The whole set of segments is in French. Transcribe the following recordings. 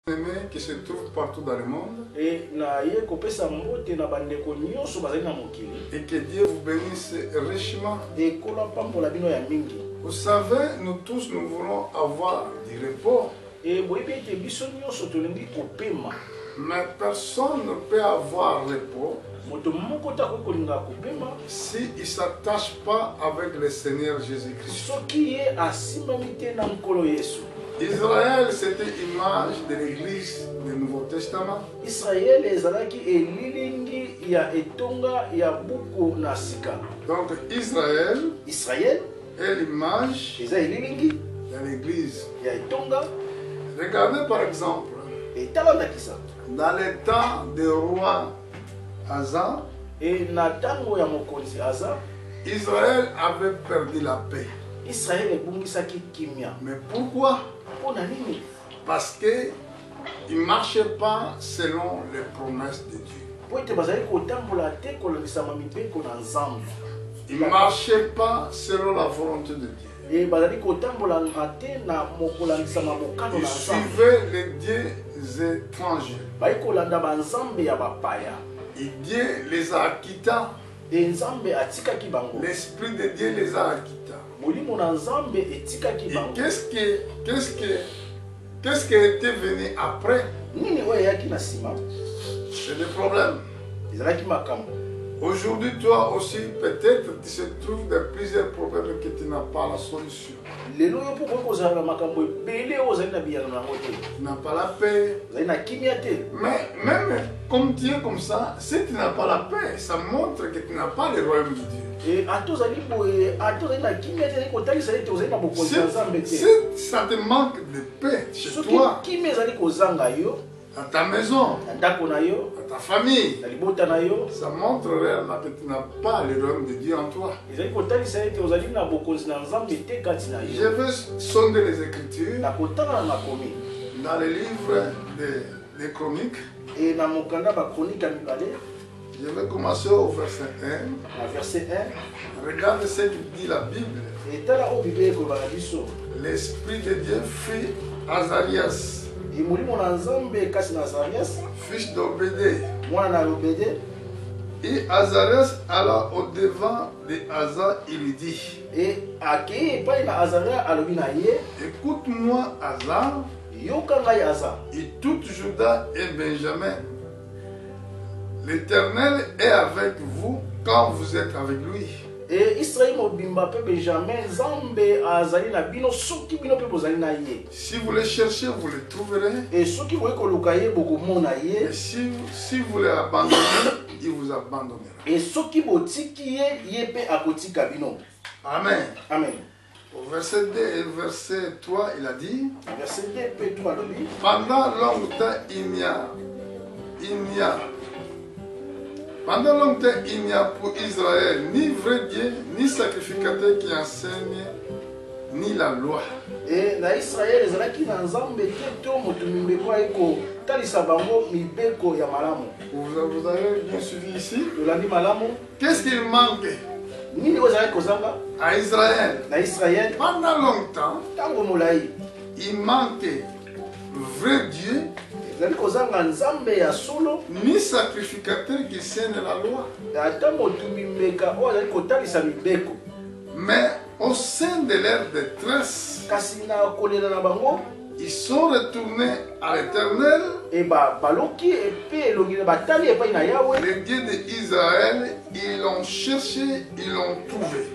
Aimés qui se trouvent partout dans le monde. Et que Dieu vous bénisse richement. Vous savez, nous tous, nous voulons avoir du repos. Mais personne ne peut avoir repos s'il ne s'attache pas avec le Seigneur Jésus-Christ. Israël, c'était l'image de l'église du Nouveau Testament. Israël donc Israël est l'image de l'église. Regardez par exemple, dans les temps du roi Asa, Israël avait perdu la paix. Mais pourquoi? Parce qu'il ne marchait pas selon les promesses de Dieu. Il ne marchait pas selon la volonté de Dieu. Il suivait les dieux étrangers. Et Dieu les a quittés. L'Esprit de Dieu les a quittés. Et qu'est-ce qui était venu après? C'est le problème. Aujourd'hui, toi aussi, peut-être, tu se trouves dans plusieurs problèmes que tu n'as pas la solution. Tu n'as pas la paix. Mais même comme tu es comme ça, si tu n'as pas la paix, ça montre que tu n'as pas le royaume de Dieu. Si ça te manque de paix chez toi, à ta maison, à ta famille, ça montre réellement que tu n'as pas le royaume de Dieu en toi. Je vais sonder les Écritures dans les livres des Chroniques. Je vais commencer au verset 1. Regarde ce que dit la Bible. L'Esprit de Dieu fit Azarias, fils d'Obédé. Et Azarias alla au devant de Asa, il dit: écoute-moi, Asa, et tout Juda et Benjamin. L'Éternel est avec vous quand vous êtes avec lui. Et Israël mobimba pe Benjamin Zambe azali na bino soki bino pe bozali na ye. Si vous le cherchez, vous le trouverez. Et soki vous koluka ye bokomona ye. Et si vous l'abandonnez, il vous abandonnera. Et soki botiki ye pe akotika bino. Amen. Amen. Au verset 2 et verset 3, il a dit: verset 2 et 3, pendant longtemps, il n'y a pour Israël ni vrai Dieu, ni sacrificateur qui enseigne, ni la loi. Et na Israël, ezalaki na nzambe te to moto mimbeko eko talisa bango mibeko ya malamu. Vous avez bien suivi ici? Yolandi malamu. Qu'est-ce qu'il manque nini ozalaki kozanga à Israël? Na Israël, pendant longtemps, tango molai, il manquait vrai Dieu, ni sacrificateur qui scène la loi. Mais au sein de leur détresse, ils sont retournés à l'Éternel, le Dieu d'Israël. Ils l'ont cherché, ils l'ont trouvé.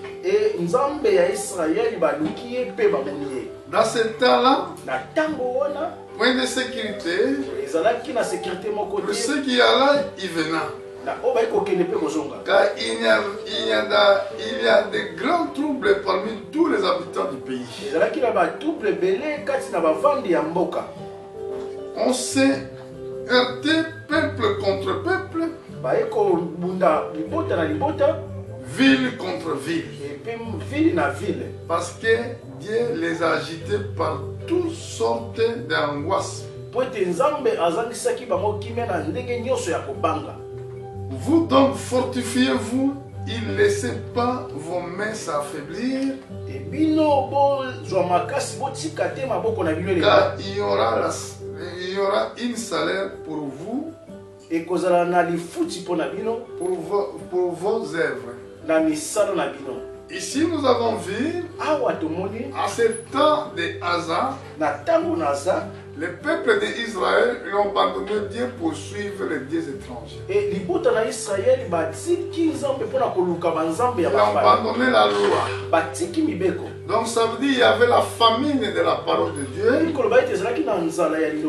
Dans ce temps-là, point de sécurité, ceux qui allaient, ils venaient. Car il y a de grands troubles parmi tous les habitants du pays. On s'est heurté peuple contre peuple, ville contre ville. Parce que Dieu les a agités par toutes sortes d'angoisses. Vous donc fortifiez-vous et ne laissez pas vos mains s'affaiblir. Car il y il y aura une salaire pour vous, et pour vos œuvres. Ici, nous avons vu, à ce temps de Asa, les peuples d'Israël ont abandonné Dieu pour suivre les dieux étrangers. Ils ont abandonné la loi. Donc ça veut dire qu'il y avait la famine de la parole de Dieu.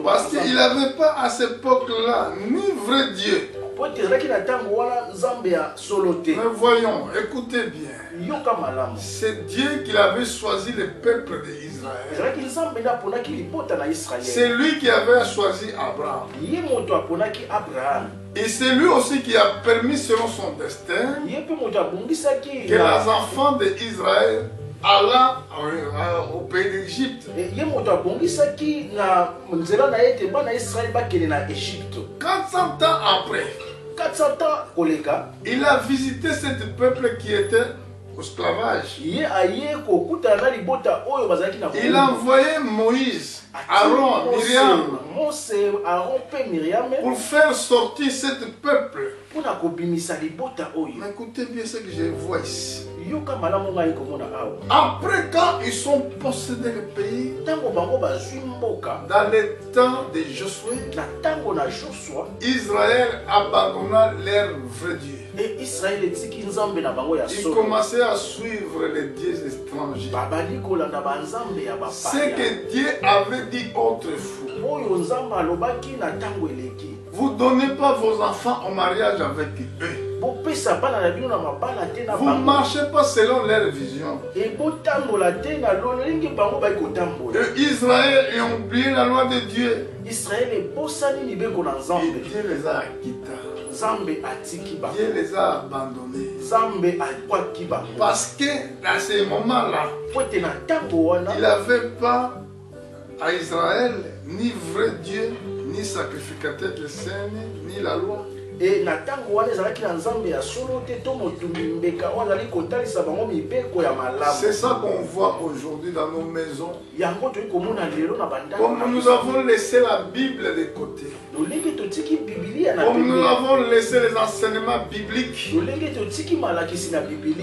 Parce qu'il n'avait pas à cette époque-là ni vrai Dieu. Mais voyons, écoutez bien. C'est Dieu qui avait choisi le peuple d'Israël. C'est lui qui avait choisi Abraham. Et c'est lui aussi qui a permis selon son destin que les enfants d'Israël allaient au pays d'Égypte. 400 ans après, il a visité ce peuple qui était au esclavage. Il a envoyé Moïse, Aaron, Myriam pour faire sortir ce peuple. Mais écoutez bien ce que je vois ici. Après, quand ils sont possédés le pays, dans les temps de Josué, Israël abandonna leur vrai Dieu. Ils commençaient à suivre les dieux étrangers. Ce que Dieu avait dit autrefois. Vous ne donnez pas vos enfants au mariage avec eux. Vous ne marchez pas selon leur vision. Et Israël a oublié la loi de Dieu. Et Dieu les a quittés. Dieu les a abandonnés. Parce que dans ces moments-là, il n'avait pas à Israël ni vrai Dieu, ni sacrificateur de scène, ni la loi. Et c'est ça qu'on voit aujourd'hui dans nos maisons. Comme nous avons laissé la Bible de côté. Comme nous avons laissé les enseignements bibliques.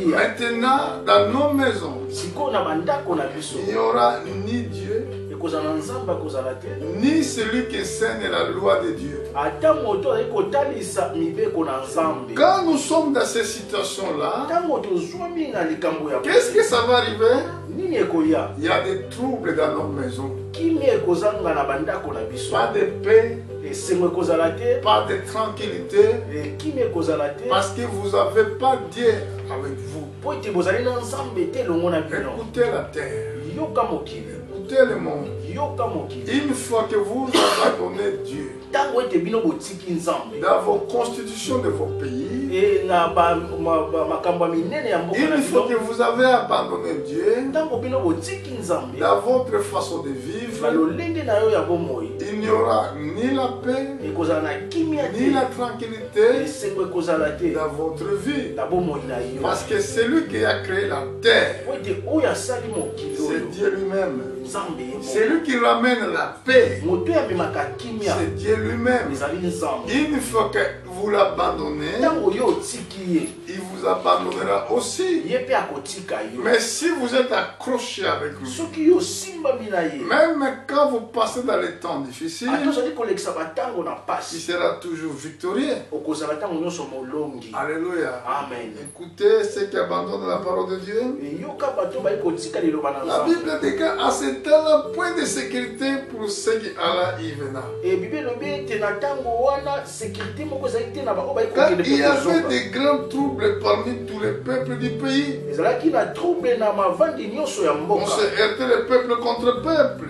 Maintenant, dans nos maisons, il n'y aura ni Dieu, ni celui qui enseigne la loi de Dieu. Quand nous sommes dans ces situations-là, qu'est-ce que ça va arriver? Il y a des troubles dans nos maisons. Pas de paix, pas de tranquillité, parce que vous n'avez pas Dieu avec vous. Écoutez la terre. Écoutez le monde. Une fois que vous abandonnez Dieu dans vos constitutions de vos pays, une fois que vous avez abandonné Dieu dans votre façon de vivre, il n'y aura ni la paix, ni la tranquillité dans votre vie. Parce que c'est lui qui a créé la terre. C'est Dieu lui-même. C'est lui qui ramène la paix. C'est Dieu lui-même. Une fois que vous l'abandonnez, il vous abandonnera aussi. Mais si vous êtes accroché avec lui, même quand vous passez dans les temps difficiles, il sera toujours victorieux. Alléluia. Amen. Écoutez ceux qui abandonnent la parole de Dieu. La Bible déclare à ce temps-là point de sécurité pour ceux qui allaient y venant. Car il y avait des grands troubles parmi tous les peuples du pays. On se heurtait le peuple contre peuple,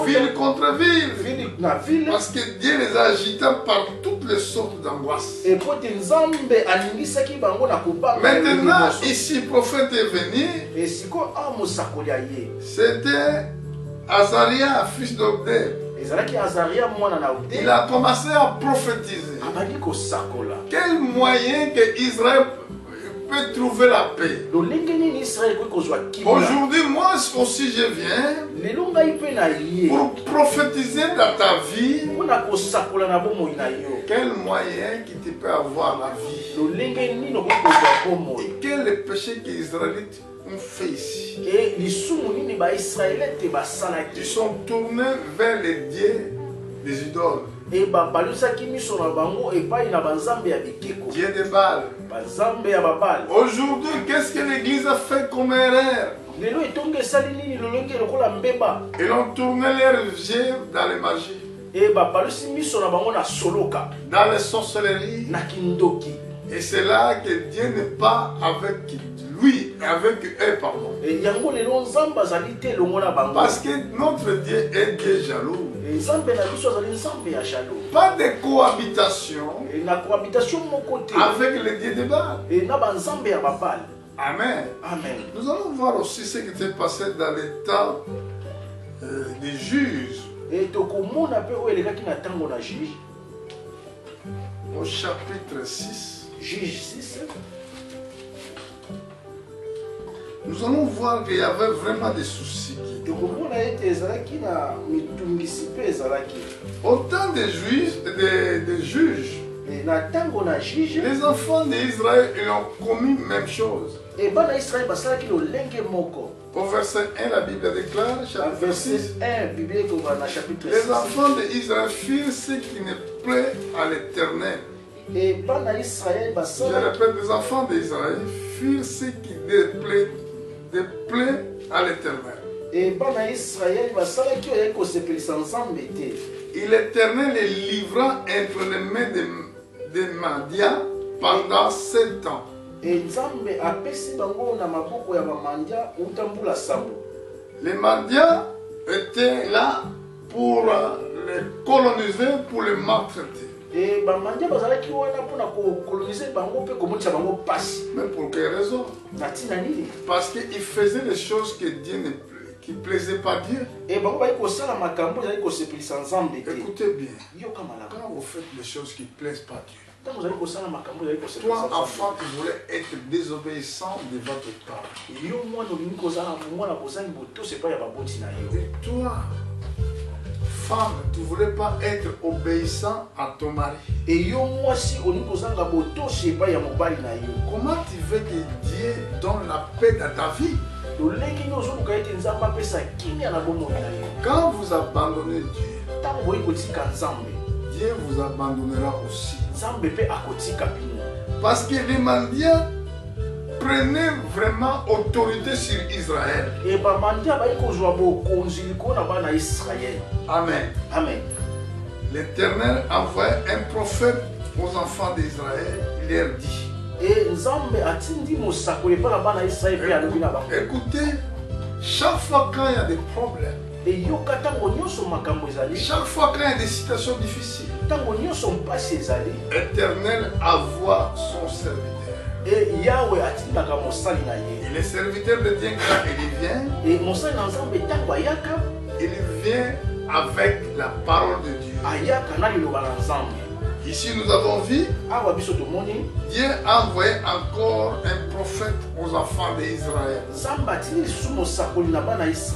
ville contre ville, parce que Dieu les agita par toutes les sortes d'angoisses. Maintenant, ici, le prophète est venu. C'était Azaria, fils d'Obed. Il a commencé à prophétiser. Quel moyen que Israël peut trouver la paix? Aujourd'hui, moi aussi je viens pour prophétiser dans ta vie. Quel moyen qui te peut avoir la vie? Et quel est le péché que les Israélites ont fait ici? Ils sont tournés vers les dieux des idoles. Dieu de Baal. Aujourd'hui, qu'est-ce que l'Église a fait comme erreur? Ils ont tourné leurs yeux dans les magies, dans les sorcelleries. Et c'est là que Dieu n'est pas avec lui, avec eux, pardon. Parce que notre Dieu est Dieu jaloux. Pas de cohabitation avec les dieux de Baal. Amen. Amen. Nous allons voir aussi ce qui s'est passé dans les temps des juges. Au chapitre 6. Juge 6. Nous allons voir qu'il y avait vraiment des soucis. Au temps des juges, les enfants d'Israël ont commis même chose. Au verset 1, la Bible déclare, chapitre 6, les enfants d'Israël firent ce qui ne plaît à l'Éternel. Je répète, les enfants d'Israël firent ce qui déplaît à l'Éternel. Et l'Éternel les livra entre les mains des Madians pendant 7 ans. Les Madians étaient là pour les coloniser, pour les maltraiter. Mais pour quelle raison? Parce qu'ils faisaient des choses que Dieu qui ne plaisaient pas Dieu. Écoutez bien, quand vous faites des choses qui ne plaisent pas Dieu, toi, enfant, tu voulais être désobéissant devant tes parents. Et toi, femme, tu ne voulais pas être obéissant à ton mari. Comment tu veux que Dieu donne la paix dans ta vie? Quand vous abandonnez Dieu, Dieu vous abandonnera aussi. Parce que les Mandiens prenaient vraiment autorité sur Israël. Amen. Amen. L'Éternel envoie un prophète aux enfants d'Israël. Il leur dit, écoutez, chaque fois quand il y a des problèmes, chaque fois quand il y a des situations difficiles, l'Éternel envoie son serviteur. Et le serviteur de Dieu, quand il vient, il vient avec la parole de Dieu. Ici nous avons vu, Dieu a envoyé encore un prophète aux enfants d'Israël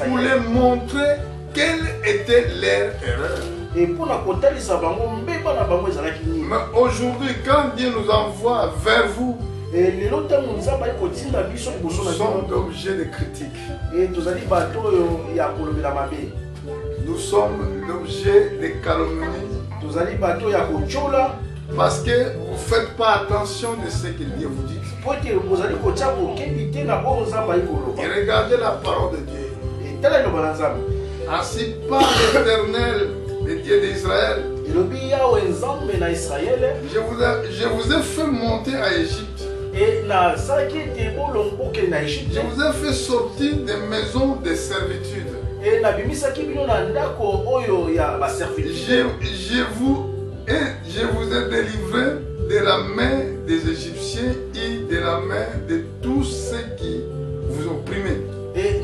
pour les montrer quelle était leur erreur. Mais aujourd'hui, quand Dieu nous envoie vers vous, nous sommes l'objet de critiques. Nous sommes l'objet de calomnies. Parce que vous ne faites pas attention de ce que Dieu vous dit. Et regardez la parole de Dieu. Ainsi parle l'Éternel, le Dieu d'Israël. Je vous ai fait monter à Égypte. Je vous ai fait sortir des maisons de servitude. Je vous ai délivré de la main des Égyptiens et de la main de tous ceux qui vous opprimez. Et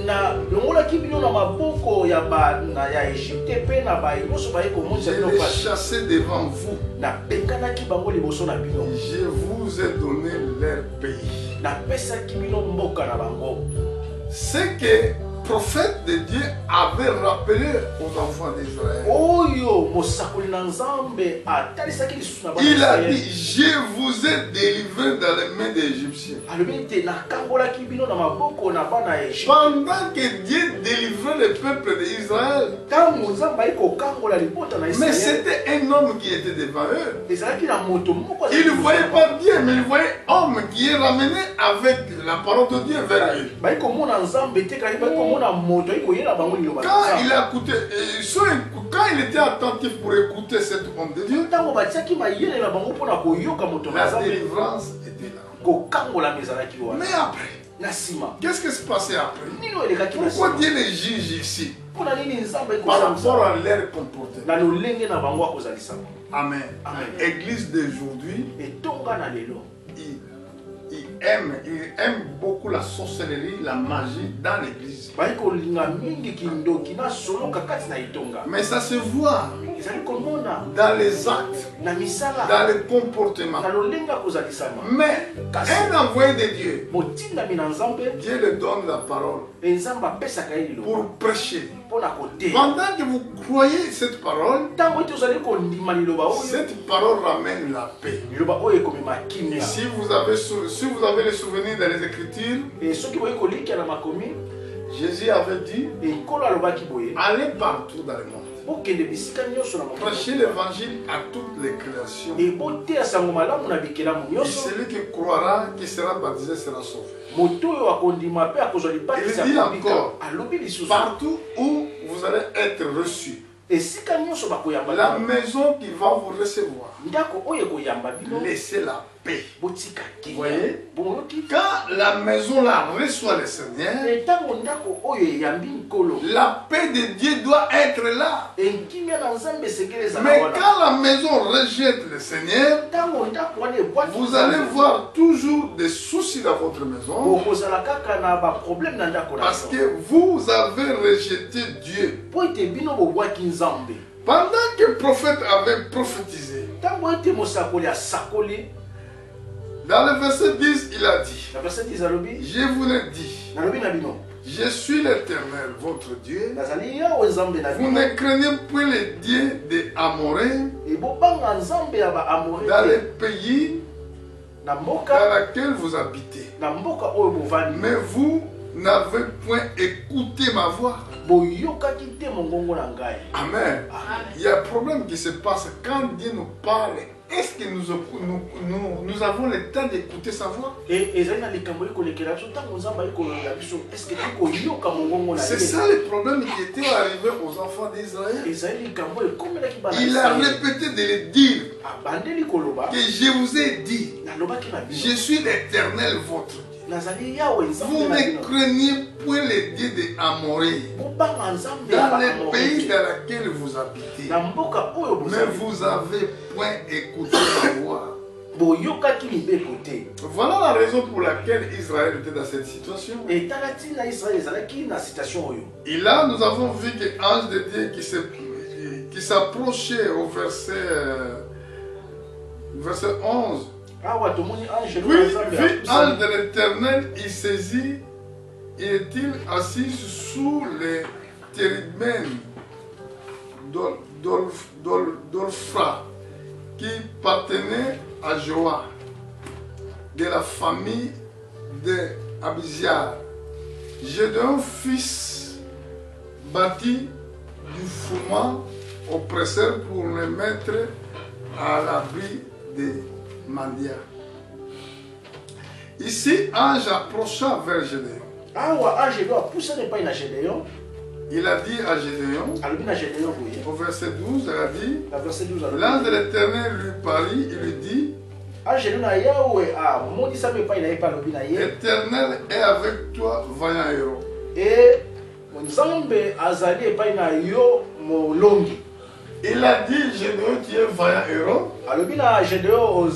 Je l'ai chassé devant vous. Je vous ai donné leur pays. C'est que le prophète de Dieu avait rappelé aux enfants d'Israël. Il a dit, je vous ai délivré dans les mains des Égyptiens. Pendant que Dieu délivrait le peuple d'Israël, mais c'était un homme qui était devant eux. Il ne voyait pas Dieu, mais il voyait un homme qui est ramené avec la parole de Dieu vers eux. Quand il a écouté, quand il était attentif pour écouter cet homme de Dieu, la délivrance était là. Mais après, qu'est-ce qui se passait après? Pourquoi Dieu les juge ici? Par rapport à leur comportement. Amen. L'église d'aujourd'hui, il aime beaucoup la sorcellerie, la magie dans l'église. Mais ça se voit dans les actes, dans le comportement. Mais un envoyé de Dieu, Dieu lui donne la parole pour prêcher. Pendant que vous croyez cette parole, cette parole ramène la paix. Et si vous avez le souvenir dans les Écritures, Jésus avait dit, allez partout dans le monde, prêchez l'évangile à toutes les créations. Et celui qui croira, qui sera baptisé, sera sauvé. Il dit encore, partout où vous allez être reçus, la maison qui va vous recevoir, laissez la paix. Vous voyez? Quand la maison là reçoit le Seigneur, la paix de Dieu doit être là. Mais quand la maison rejette le Seigneur, vous allez voir toujours des soucis dans votre maison. Parce que vous avez rejeté Dieu. Pendant que le prophète avait prophétisé, dans le verset 10, il a dit, je vous l'ai dit, je suis l'Éternel, votre Dieu. Vous ne craignez point les dieux des Amoréens dans les pays dans lesquels vous habitez. Mais vous n'avez point écouté ma voix. Amen. Il y a un problème qui se passe quand Dieu nous parle. Est-ce que nous avons le temps d'écouter sa voix? C'est ça le problème qui était arrivé aux enfants d'Israël. Il a répété de le dire que je vous ai dit, je suis l'Éternel votre Dieu. Vous ne craignez point les dieux des Amoréens dans les pays dans lesquels vous habitez. Mais vous avez point écouté ma voix. Voilà la raison pour laquelle Israël était dans cette situation. Et là, nous avons vu que l'ange de Dieu qui s'approchait au verset 11. Oui, l'ange de l'Éternel, il saisit, est-il assis sous les térébènes d'Orphra, qui partenait à Joa, de la famille d'Abiziar. Gédéon, fils bâti du fourment au presseur pour le mettre à l'abri des Mandia. Ici, ange approcha vers Gédéon. Il a dit à Gédéon, au verset 12, il a dit, l'ange de l'Éternel lui parut, il lui dit, l'Éternel est avec toi, vaillant héros. Il a dit, Gédéon, tu es vaillant héros. Mais Gédéon,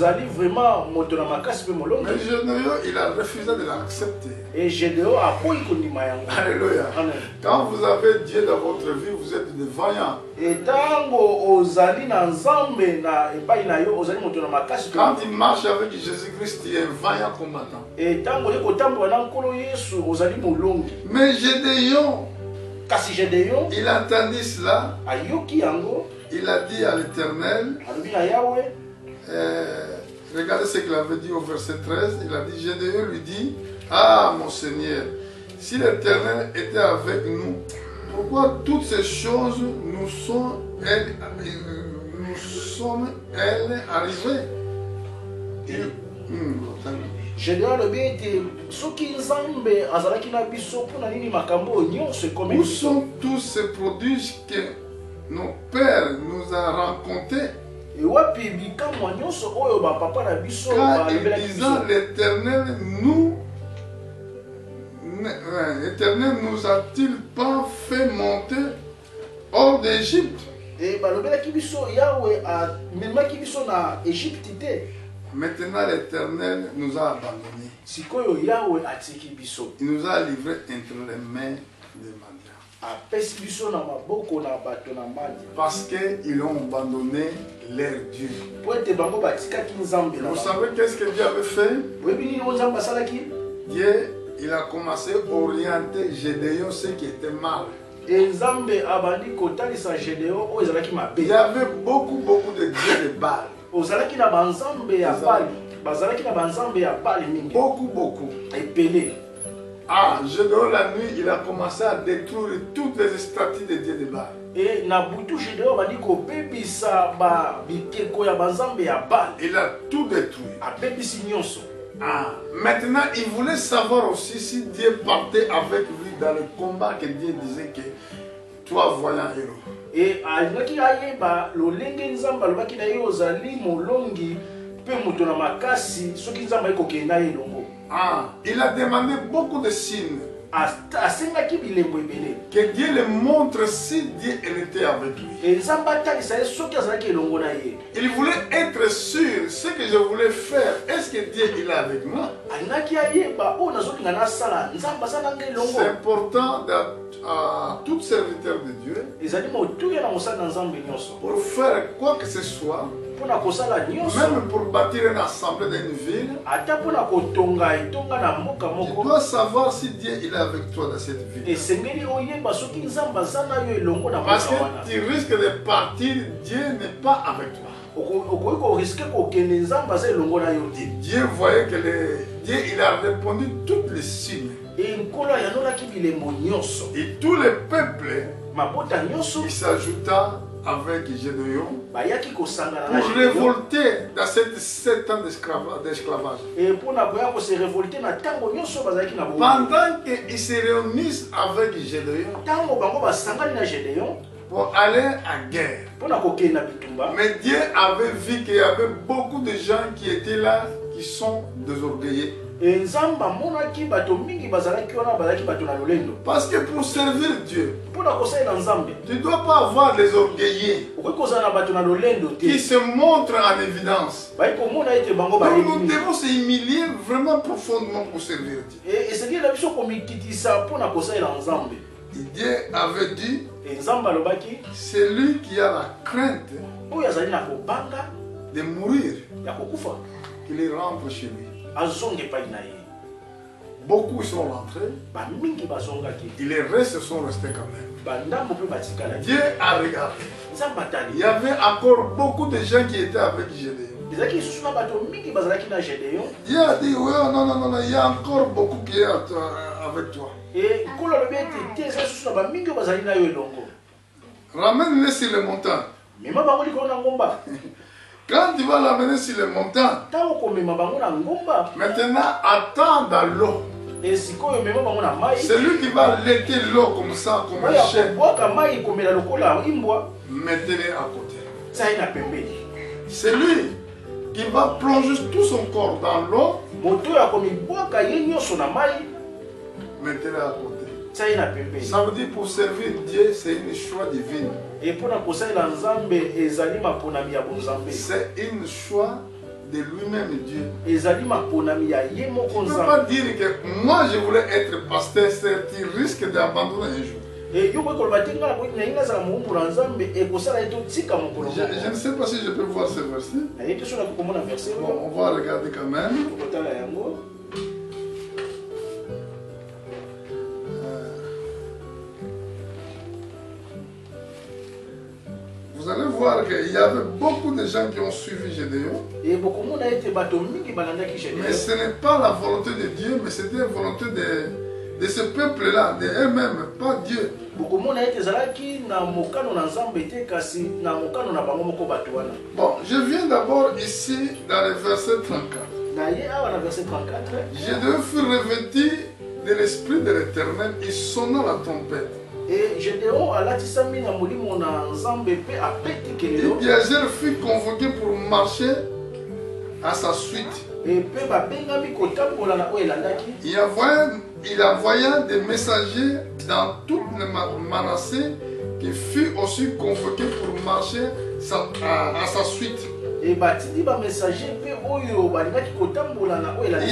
il a refusé de l'accepter. Et Gédéon a pris Alléluia. Quand vous avez Dieu dans votre vie, vous êtes des vaillants. Quand il marche avec Jésus-Christ, il est un vaillant combattant. Mais Gédéon, il a entendu cela. Il a dit à l'Éternel, regardez ce qu'il avait dit au verset 13. Il a dit, Gédéon lui dit, ah mon Seigneur, si l'Éternel était avec nous, pourquoi toutes ces choses nous sont elles arrivées? Gédéon le bien était soki nzambe azalaki na biso pona nini makambo nyonso comme où sont tous ces produits que nos pères nous a rencontrés? Et wapi bikamwa nyonso oyo ba papa na biso ba disant l'Éternel l'Éternel nous a-t-il pas fait monter hors d'Égypte? Et balobelaki biso Yahweh a memaki biso na Égypte te. Maintenant l'Éternel nous a abandonnés. Il nous a livrés entre les mains de Madian. Parce qu'ils ont abandonné leur Dieu. Vous savez qu'est-ce que Dieu avait fait? Dieu, il a commencé à orienter Gédéon ce qui était mal. Il y avait beaucoup de dieux de Baal. Beaucoup. Ah, Gédéon la nuit, il a commencé à détruire toutes les statues de Dieu de Baal. Et il a tout détruit. Ah, maintenant, il voulait savoir aussi si Dieu partait avec lui dans le combat que Dieu disait que toi voyant héros. Et alingaki ayeba lolenge nzamba lobaki na yo ozali molongi pe moto na makasi soki nzamba ekokenda elongo. Ah, il a demandé beaucoup de signes. Asengaki bilembo ebele. Que Dieu le montre si Dieu était avec lui. Et nzamba talisa soki azalaki elongo na ye. Il voulait être sûr ce que je voulais faire. Est-ce que Dieu il est avec moi? Alingaki ayeba o nazolinga na sala nzamba zananga elongo. C'est important à tout serviteur de Dieu pour faire quoi que ce soit, même pour bâtir une assemblée d'une ville, tu dois savoir si Dieu il est avec toi dans cette ville. Parce que tu risques de partir, Dieu n'est pas avec toi. Dieu voyait que Dieu il a répondu toutes les signes. Et tous les peuples, il s'ajouta avec Gédéon pour révolter dans ces 7 ans d'esclavage. Pendant qu'ils se réunissent avec Gédéon pour aller à guerre. Mais Dieu avait vu qu'il y avait beaucoup de gens qui étaient là, qui sont désorgueillés. Parce que pour servir Dieu, tu ne dois pas avoir des orgueillers qui se montrent en évidence. Donc nous devons s'humilier vraiment profondément pour servir Dieu. Et Dieu avait dit, c'est lui qui a la crainte de mourir, qu'il rentre chez lui. Beaucoup sont rentrés, et les restes sont restés quand même. Dieu a regardé. Il y avait encore beaucoup de gens qui étaient avec Gédéon. Dieu a dit, oui, non, il y a encore beaucoup qui est avec toi. Ramène-les sur les montagnes. Quand tu vas l'amener sur les montagnes, maintenant attends dans l'eau. C'est lui qui va laiter l'eau comme ça, comme un chien. Mettez-les à côté. C'est lui qui va plonger tout son corps dans l'eau. Mettez-les à côté. Ça veut dire pour servir Dieu, c'est une choix divine. C'est une choix de lui-même Dieu. Il ne peut pas dire que moi je voulais être pasteur, tu risques d'abandonner un jour. Je ne sais pas si je peux voir ce verset. Bon, on va regarder quand même. Vous allez voir qu'il y avait beaucoup de gens qui ont suivi Gédéon. Mais ce n'est pas la volonté de Dieu, mais c'était la volonté de ce peuple-là, de eux-mêmes, pas Dieu. Bon, je viens d'abord ici dans le verset 34. Gédéon fut revêtu de l'esprit de l'Éternel, il sonna la trompette. Et Gédéon Biazer fut convoqué pour marcher à sa suite. Il envoya des messagers dans toute le Manassé qui fut aussi convoqué pour marcher à sa suite. Il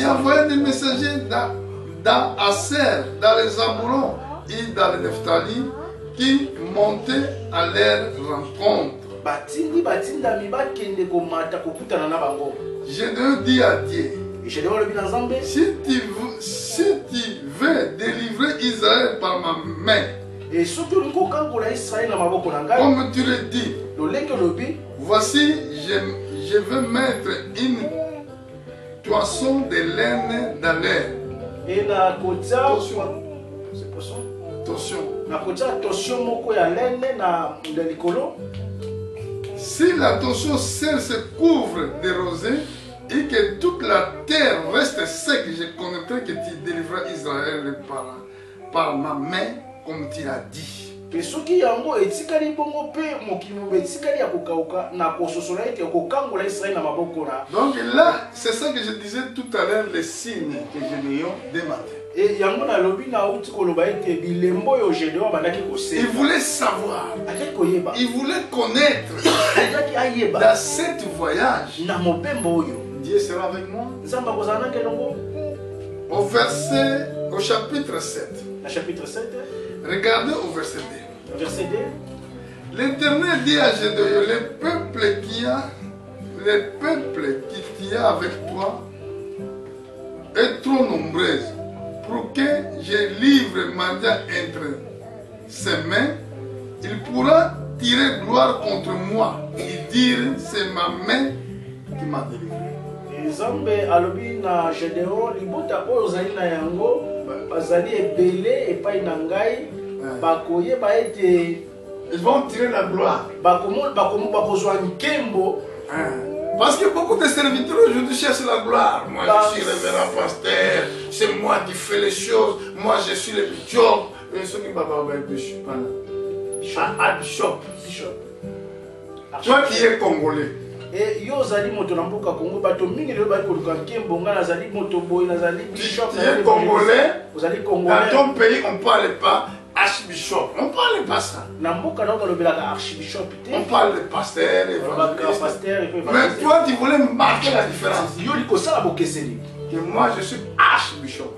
envoya des messagers dans Aser, dans les Zaboulons et dans les Nephtali qui montaient à leur rencontre. Gédéon dit à Dieu, si tu veux délivrer Israël par ma main, comme tu le dis, voici, je veux mettre une toison de laine dans l'air. Si la torsion se couvre de rosée et que toute la terre reste sec, je connaîtrai que tu délivreras Israël par ma main, comme tu l'as dit. Donc là, c'est ça que je disais tout à l'heure, les signes que Gédéon démarrait. Il voulait savoir, il voulait connaître dans ce voyage. Dieu sera avec moi. Au chapitre 7. Regardez au verset 2. L'Éternel dit à Gédéon, le peuple qui y a avec toi est trop nombreuse pour que je livre mandat entre ses mains. Il pourra tirer gloire contre moi et dire c'est ma main qui m'a délivré. Ils vont tirer la gloire. Parce que beaucoup de serviteurs aujourd'hui cherchent la gloire. Moi je suis révérend pasteur, c'est moi qui fais les choses, moi je suis le bishop. Et ceux qui m'appellent bishop. Toi qui es congolais. Et yo zali moto na mboka Congo bato mingi le ba ko nkembo ngana zali moto boy na zali bishop na congolais. Vous allez congolais. Dans ton pays on parle pas archbishop. On parle pas ça. Na mboka na ko belaka archbishop te. On parle de pasteur et mais toi tu voulais marquer la différence. Yo liko sala bokeseli. Que moi je suis archbishop.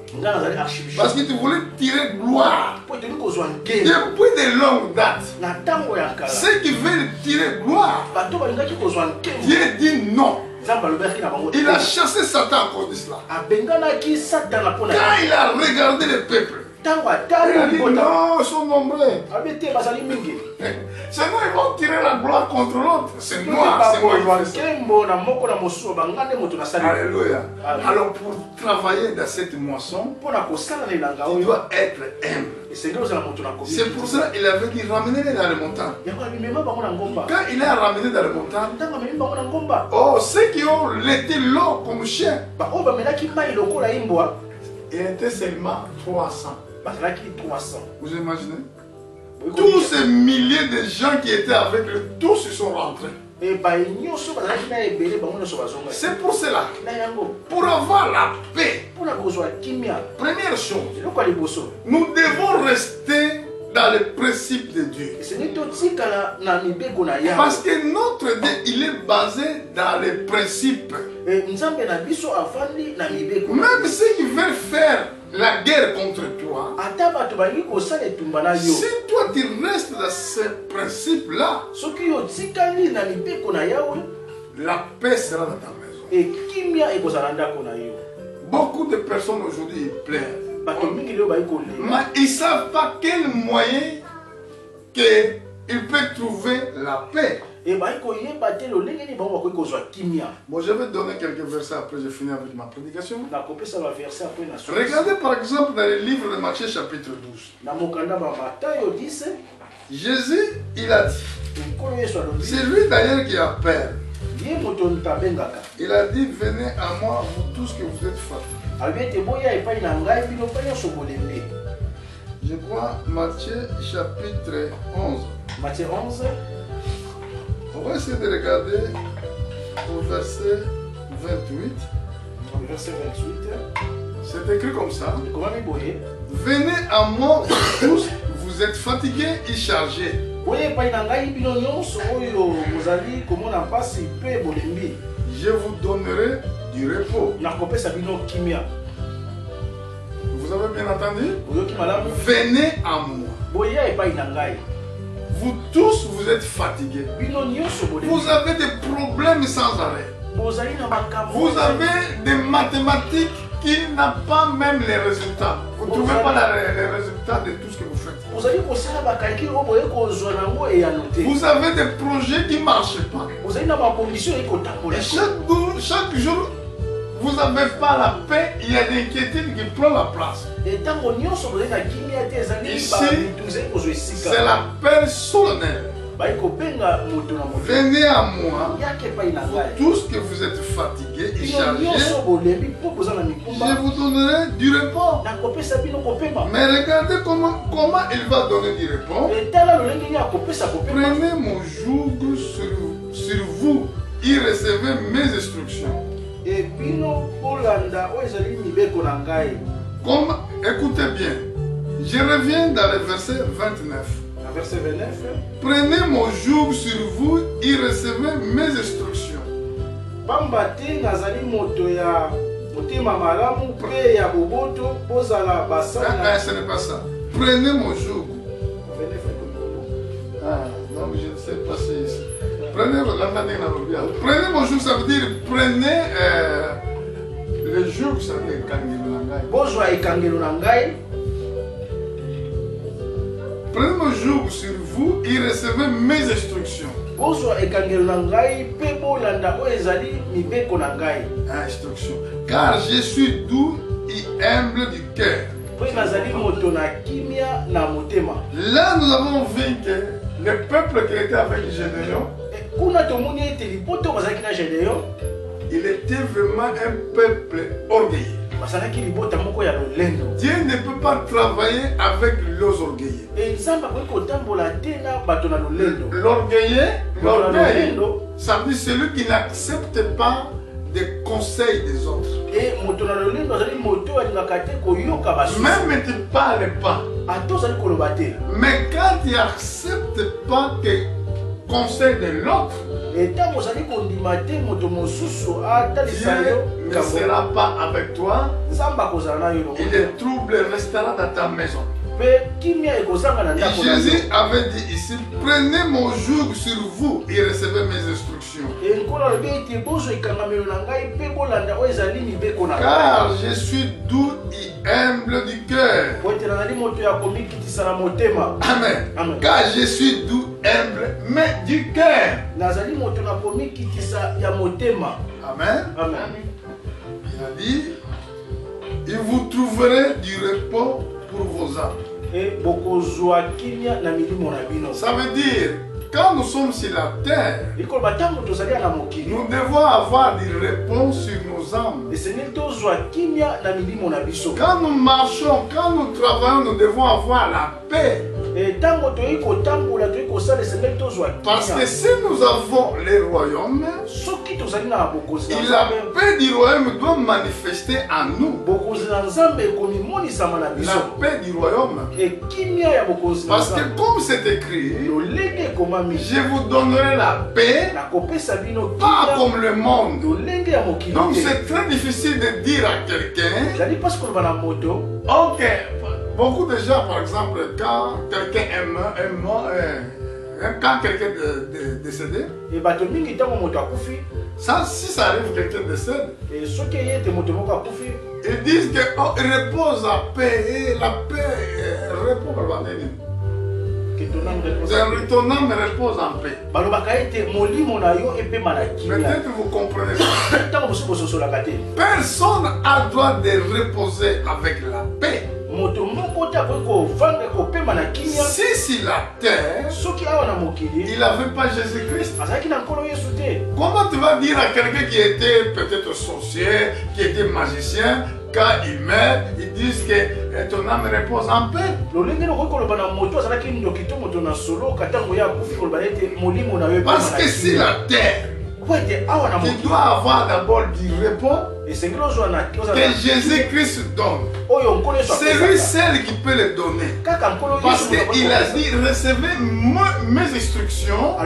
Parce que tu voulais tirer gloire. Depuis de longue date. Ceux qui veulent tirer gloire, Dieu dit non. Il a chassé Satan à cause de cela. Quand il a regardé le peuple, il a dit non, ils sont nombreux. Sinon ils vont tirer la gloire contre l'autre. C'est moi, c'est moi. Alléluia. Alors pour travailler dans cette moisson, tu dois être humble. C'est pour ça qu'il avait dit ramenez-les dans les montagnes. Quand il a ramené dans les montagnes, oh, ceux qui ont laissé l'eau comme chien, il était seulement 300. Vous imaginez? Tous ces milliers de gens qui étaient avec lui, tous ils sont rentrés. C'est pour cela. Pour avoir la paix, première chose, nous devons rester dans les principes de Dieu. Parce que notre Dieu, il est basé dans les principes. Même s'ils veulent faire la guerre contre toi, si toi tu restes dans ces principes-là, la paix sera dans ta maison. Beaucoup de personnes aujourd'hui pleurent. Mais ils ne savent pas quel moyen qu'ils peuvent trouver la paix. Bon, je vais donner quelques versets après, je finis avec ma prédication. Regardez par exemple dans le livre de Matthieu chapitre 12. Jésus, il a dit, c'est lui d'ailleurs qui a peur. Il a dit, venez à moi, vous tous que vous êtes fatigués. Je crois Matthieu chapitre 11. Matthieu 11. On va essayer de regarder au verset 28. Verset 28. C'est écrit comme ça. Venez à moi, vous tous, vous êtes fatigués et chargés. Je vous donnerai du repos. Vous avez bien entendu? Venez à moi. Vous tous, vous êtes fatigués. Vous avez des problèmes sans arrêt. Vous avez des mathématiques qui n'ont pas même les résultats. Vous ne trouvez pas les résultats de tout ce que vous faites. Vous avez des projets qui ne marchent pas. Et chaque jour, vous n'avez pas la paix, il y a des inquiétudes qui prennent la place. Ici, c'est la paix solennelle. Venez à moi, tous que vous êtes fatigués et chargés, je vous donnerai du repos. Mais regardez comment il va donner du repos. Prenez mon joug sur vous et recevez mes instructions. Écoutez bien, je reviens dans le verset 29. Verset 29. Prenez mon joug sur vous et recevez mes instructions. Ce n'est pas ça. Prenez mon joug. Non, je ne sais pas si ici. Prenez mon joug, ça veut dire prenez le joug, ça veut dire prenez mon joug sur vous et recevez mes instructions. Instruction. Car je suis doux et humble du cœur. Là, nous avons vu que le peuple qui était avec Gédéon, il était vraiment un peuple orgueilleux. Dieu ne peut pas travailler avec les orgueilleux. L'orgueil, ça veut dire celui qui n'accepte pas des conseils des autres. Même tu ne parles pas. Mais quand tu n'acceptes pas les conseils de l'autre, Dieu ne sera pas avec toi et le trouble restera dans ta maison. Jésus avait dit ici, prenez mon joug sur vous et recevez mes instructions. Car je suis doux et humble du cœur. Amen. Car je suis doux, humble, mais du cœur. Amen. Il a dit, et vous trouverez du repos pour vos âmes. Ça veut dire, quand nous sommes sur la terre, nous devons avoir des réponses sur nos âmes. Quand nous marchons, quand nous travaillons, nous devons avoir la paix. Parce que si nous avons les royaumes, la paix du royaume doit manifester en nous. La paix du royaume. Parce que comme c'est écrit, je vous donnerai la paix, pas comme le monde. Donc c'est très difficile de dire à quelqu'un, ok, beaucoup de gens par exemple, quand quelqu'un quand quelqu'un est décédé, ça, si ça arrive, quelqu'un décède, ils disent que oh, il repose à paix, et la paix repose à la paix. Ton âme repose en paix. Peut-être vous comprenez ça. Personne n'a le droit de reposer avec la paix. Si sur la terre, il n'avait pas Jésus-Christ, comment tu vas dire à quelqu'un qui était peut-être sorcier, qui était magicien, quand il meurt, ils disent que ton âme repose en paix? Parce que si la terre, tu dois avoir d'abord du repos que Jésus-Christ donne. C'est lui seul qui peut le donner. Parce qu'il a dit, recevez mes instructions,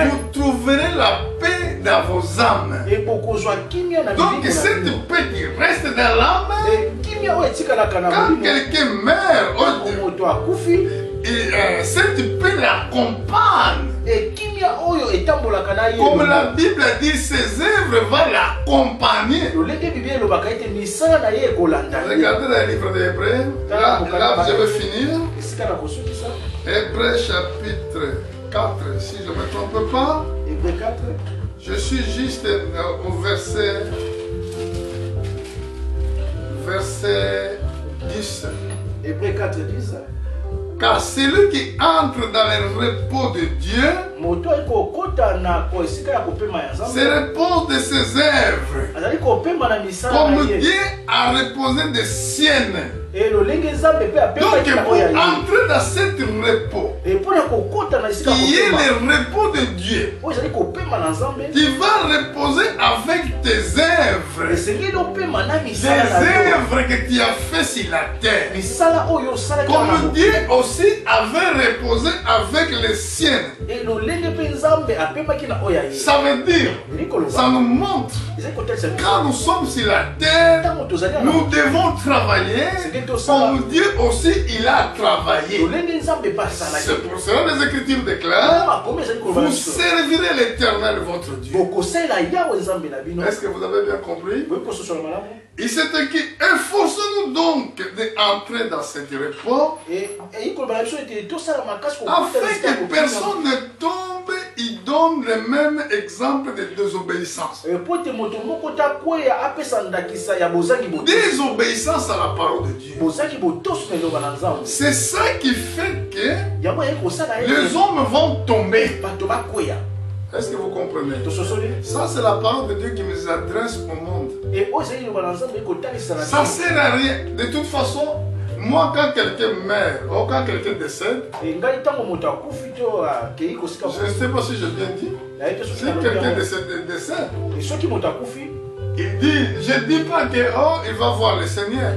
vous trouverez la paix dans vos âmes. Donc cette paix qui reste dans l'âme, quand quelqu'un meurt, cette paix l'accompagne. Comme la Bible dit, ses œuvres vont l'accompagner. Regardez le livre des Hébreux. Là, je vais finir. Hébreux chapitre 4, si je ne me trompe pas. Hébreux 4. Je suis juste au verset 10. Hébreux 4, 10. Car celui qui entre dans le repos de Dieu se repose de ses œuvres, comme Dieu a reposé des siennes. Donc pour entrer dans ce repos, qui est le repos de Dieu, tu vas reposer avec tes œuvres, les œuvres que tu as fait sur la terre, comme Dieu aussi avait reposé avec les siennes. Ça veut dire, ça nous montre, quand nous sommes sur la terre, nous devons travailler comme Dieu aussi il a travaillé. C'est pour cela que les Écritures déclarent, vous servirez l'Éternel votre Dieu. Est-ce que vous avez bien compris? Il s'est écrit, efforçons-nous donc d'entrer dans ce repos, afin que personne ne tombe, il donne le même exemple de désobéissance. Désobéissance à la parole de Dieu. C'est ça qui fait que les hommes vont tomber. Est-ce que vous comprenez? Ça, c'est la parole de Dieu qui nous adresse au monde. Ça ne sert à rien. De toute façon, moi, quand quelqu'un meurt ou quand quelqu'un décède, je ne sais pas si je bien dit, si quelqu'un décède, il dit, je ne dis pas que oh, il va voir le Seigneur.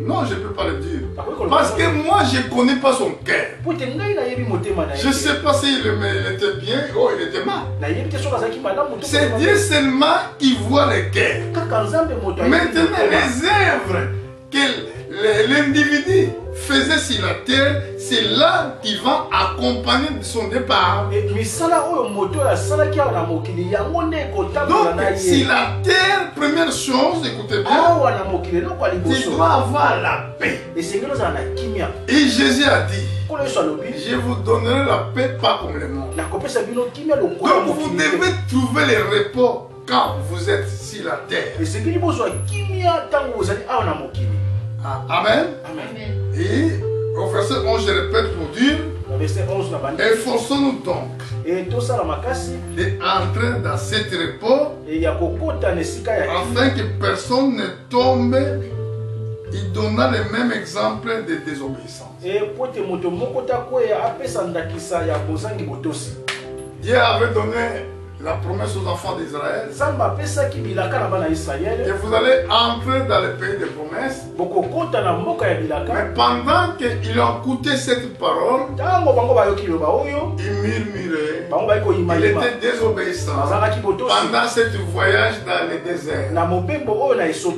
Non, je ne peux pas le dire. Parce que moi, je ne connais pas son cœur. Je ne sais pas s'il était bien ou il était mal. C'est Dieu seulement qui voit le cœur. Maintenant, les œuvres que l'individu faisait sur la terre, c'est là qu'il va accompagner son départ. Donc, si la terre, première chose, écoutez bien, tu dois avoir la paix. Et Jésus a dit, je vous donnerai la paix pas comme le monde. Donc, vous devez trouver le repos quand vous êtes sur la terre. Amen. Et au verset 11, je répète pour dire, efforçons-nous donc d'entrer dans cet repos afin que personne ne tombe il donna le même exemple de désobéissance. Dieu avait donné la promesse aux enfants d'Israël que vous allez entrer dans le pays des promesses. Mais pendant qu'ils ont écouté cette parole, ils murmuraient. Il était désobéissant pendant ce voyage dans le désert.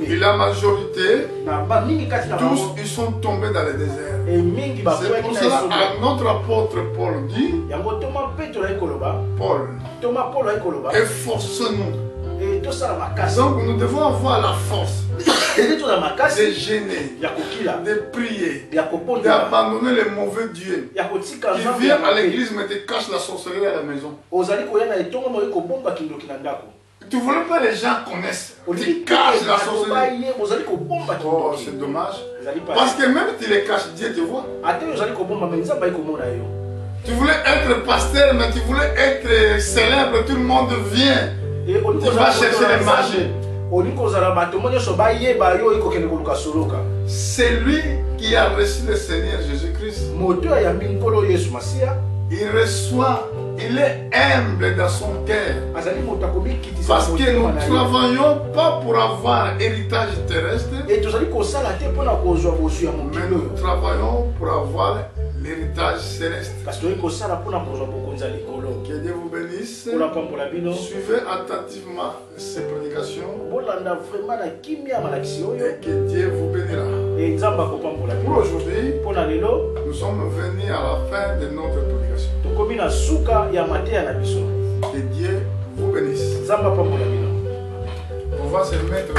Et la majorité, tous ils sont tombés dans le désert. C'est pour cela que notre apôtre Paul dit, Paul, efforçons-nous. Donc nous devons avoir la force de gêner, de prier, d'abandonner les mauvais dieux qui viennent à l'église mais te cachent la sorcellerie à la maison. Tu ne voulais pas les gens connaissent, tu caches la sorcellerie. Oh, c'est dommage. Parce que même si tu les caches, Dieu te voit. Tu voulais être pasteur, mais tu voulais être célèbre, tout le monde vient. Tu vas chercher les mages. C'est lui qui a reçu le Seigneur Jésus-Christ. Il reçoit, il est humble dans son cœur. Parce que nous ne travaillons pas pour avoir héritage terrestre, mais nous travaillons pour avoir l'héritage céleste. Que Dieu vous bénisse. Suivez attentivement ces prédications. Et que Dieu vous bénira. Pour aujourd'hui, nous sommes venus à la fin de notre prédication. Que Dieu vous bénisse. On va se mettre